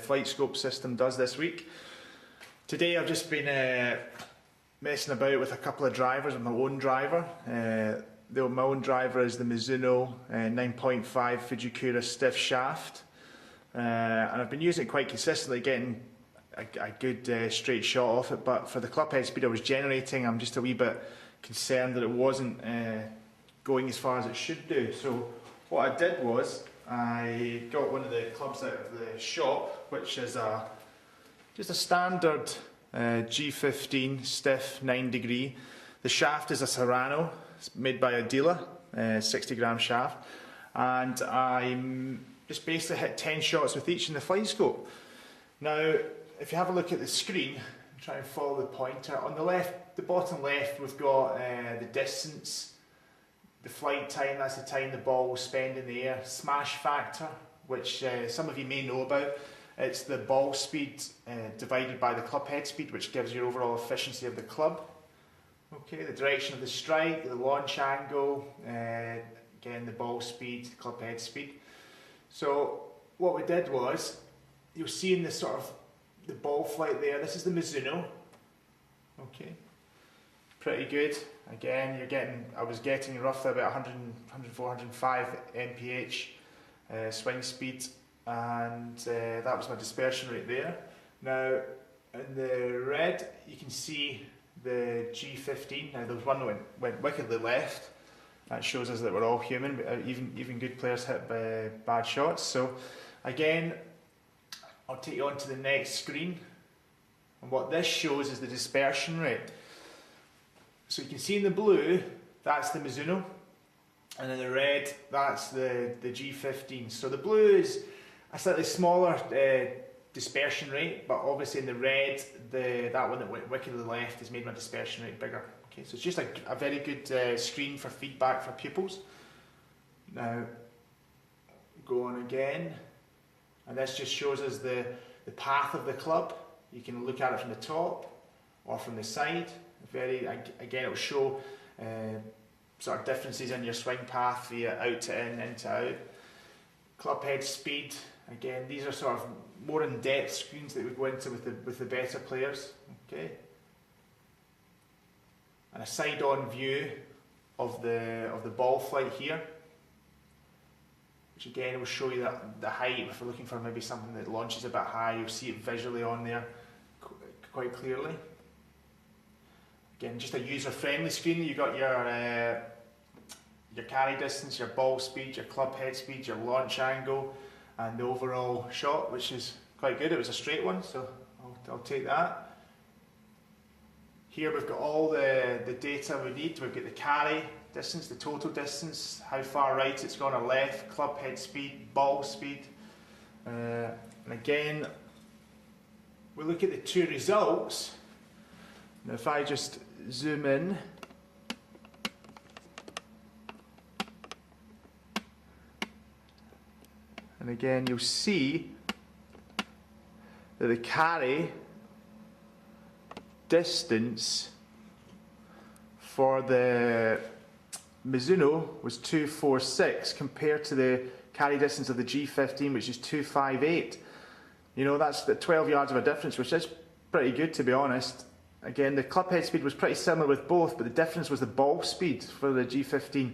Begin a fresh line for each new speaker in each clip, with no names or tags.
Flighscope system does this week. Today I've just been messing about with a couple of drivers with my own driver. My own driver is the Mizuno 9.5 Fujikura stiff shaft, and I've been using it quite consistently, getting a good straight shot off it, but for the club head speed I was generating, I'm just a wee bit concerned that it wasn't going as far as it should do. So what I did was I got one of the clubs out of the shop, which is just a standard G15 stiff 9 degree. The shaft is a Serrano, it's made by a dealer, 60-gram shaft, and I just basically hit 10 shots with each in the Flighscope. Now, if you have a look at the screen, try and follow the pointer. On the left, the bottom left, we've got the distance, the flight time, that's the time the ball will spend in the air, smash factor, which some of you may know about. It's the ball speed divided by the club head speed, which gives you overall efficiency of the club. Okay, the direction of the strike, the launch angle, again the ball speed, club head speed. So what we did was, you'll see in the sort of the ball flight there, this is the Mizuno. Okay, pretty good. Again, I was getting roughly about 104, 105 mph swing speed, and that was my dispersion rate there. Now, in the red, you can see the G15. Now, there was one that went wickedly left. That shows us that we're all human, but even good players hit by bad shots. So, again, I'll take you on to the next screen. And what this shows is the dispersion rate. So you can see in the blue, that's the Mizuno, and in the red, that's the G15. So the blue is a slightly smaller dispersion rate, but obviously in the red, that one that went wickedly left has made my dispersion rate bigger. Okay, so it's just a very good screen for feedback for pupils. Now, go on again, and this just shows us the path of the club. You can look at it from the top or from the side. Again, it will show sort of differences in your swing path via out to in to out. Club head speed, again, these are sort of more in-depth screens that we go into with the better players. Okay, and a side-on view of the ball flight here, which again will show you the height. If we're looking for maybe something that launches a bit high, you'll see it visually on there quite clearly. Again, just a user-friendly screen. You've got your carry distance, your ball speed, your club head speed, your launch angle, and the overall shot, which is quite good. It was a straight one, so I'll take that. Here we've got all the data we need. We've got the carry distance, the total distance, how far right it's gone or left, club head speed, ball speed. And again, we look at the two results. Now if I just zoom in, and again you'll see that the carry distance for the Mizuno was 246 compared to the carry distance of the G15, which is 258. You know, that's the 12 yards of a difference, which is pretty good, to be honest. Again, the club head speed was pretty similar with both, but the difference was the ball speed for the G15.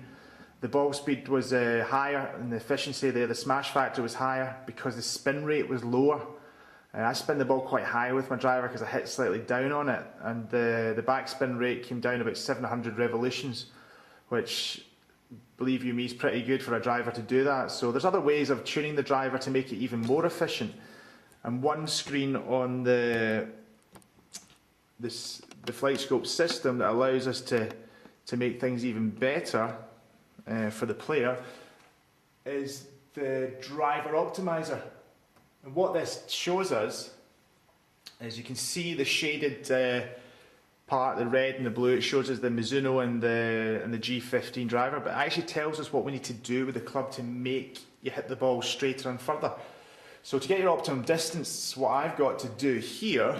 The ball speed was higher, and the efficiency there, the smash factor was higher because the spin rate was lower. I spin the ball quite high with my driver because I hit slightly down on it, and the backspin rate came down about 700 revolutions, which, believe you me, is pretty good for a driver to do that. So there's other ways of tuning the driver to make it even more efficient. And one screen on the Flighscope system that allows us to make things even better for the player is the driver optimizer. And what this shows us is, you can see the shaded part, the red and the blue. It shows us the Mizuno and the G15 driver, but it actually tells us what we need to do with the club to make you hit the ball straighter and further. So to get your optimum distance, what I've got to do here,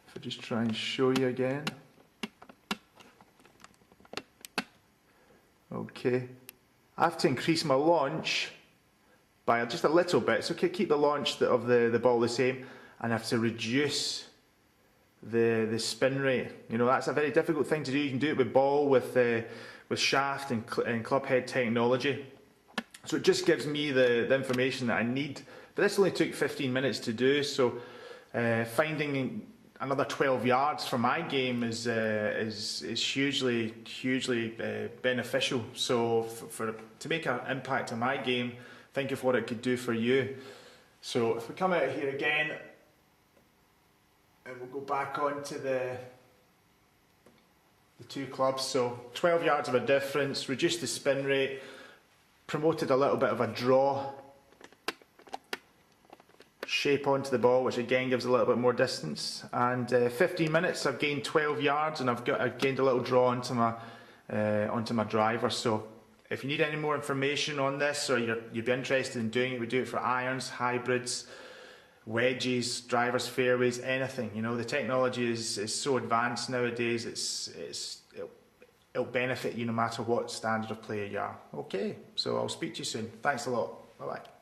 if I just try and show you again. Okay, I have to increase my launch by just a little bit. So keep the launch of the ball the same, and have to reduce the spin rate. You know, that's a very difficult thing to do. You can do it with ball, with shaft and club head technology. So it just gives me the information that I need. But this only took 15 minutes to do, so finding another 12 yards for my game is hugely beneficial. So to make an impact on my game, think of what it could do for you. So if we come out here again, and we'll go back onto the two clubs. So 12 yards of a difference, reduced the spin rate, promoted a little bit of a draw shape onto the ball, which again gives a little bit more distance. And 15 minutes, I've gained 12 yards, and I've gained a little draw onto my driver. So if you need any more information on this, or you'd be interested in doing it, we do it for irons, hybrids, wedges, drivers, fairways, anything. You know, the technology is so advanced nowadays. It'll benefit you no matter what standard of player you are. Okay, so I'll speak to you soon. Thanks a lot. Bye bye.